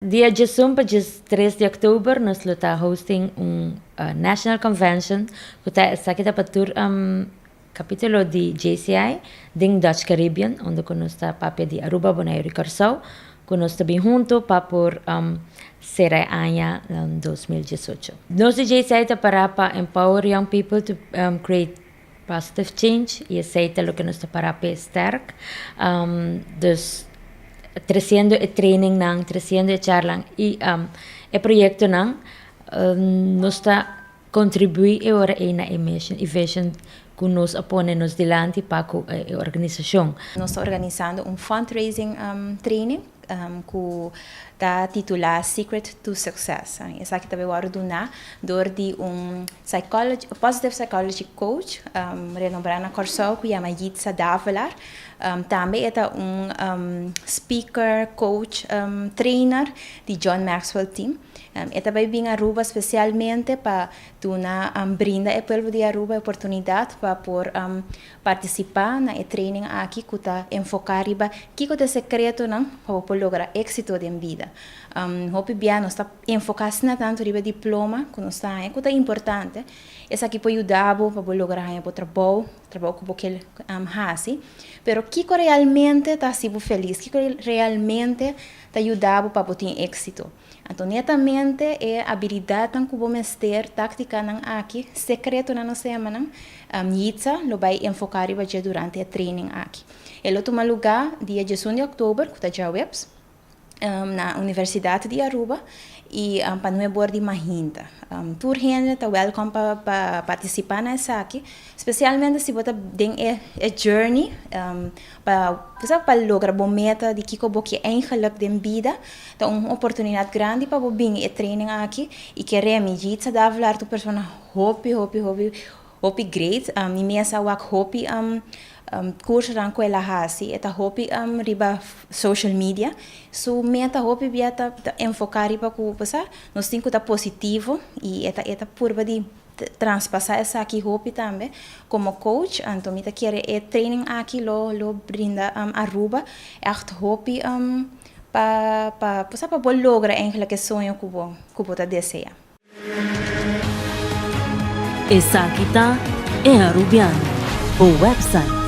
Dia 18 para 3 de oktober nós estamos hosting national convention que está aqui para tur capítulo de JCI ding Dutch Caribbean onde nós está papel de Aruba, Bonaire e Corsow que nós está bem junto para por será ano 2018. Nós de JCI está para empower young people to create positive change e aceita o que nós está para sterk. Dus trazendo o training nang, trazendo a charla e o projeto nang, nós está contribuir agora na emission que nós aponemos delante para a organização. Nós estamos organizando fundraising training que está titulado Secreto to Success. Essa aqui também vai donar de positive psychology coach, renombrada Corsow, que chama Yithza Davelaar. Também é speaker, coach, trainer de John Maxwell Team. É também bem Aruba especialmente para brindar ao pueblo de Aruba a oportunidade para participar na training aqui que está enfocado riba que é o secreto não para lograr exito de vida. Arubiano está enfocado na tanto riba diploma que não está que é importante. Essa aqui pode ajudar para lograr o trabalho que você faz. Pero que realmente está sendo feliz, que realmente está ajudando para ter êxito. Então, netamente, é a habilidade que vamos ter, tática aqui, secreto na nossa semana, Yithza, lo vai enfocar durante o training aqui. Ele toma lugar dia 18 de oktober, que está webs, na Universidade de Aruba, e para não é de Mahinta. Tour gente está welcome para participar nessa aqui, especialmente se você tem a journey para lograr a meta de que você é eigenlijk de vida, então uma oportunidade grande para você vir a training aqui e que remi Yithza Davelaar tu persona hopi great, imensa hopi curso ranco ela hasi eta hopi riba social media so meta hopi biata enfocar riba ku pasa nos cinco tá positivo e eta purba de transpassar essa aqui hopi também como coach então mita quer training aqui lo brinda Aruba echt hopi pa lograr eigenlijk sonho que você deseja. Essa aqui tá é Arubiano, o website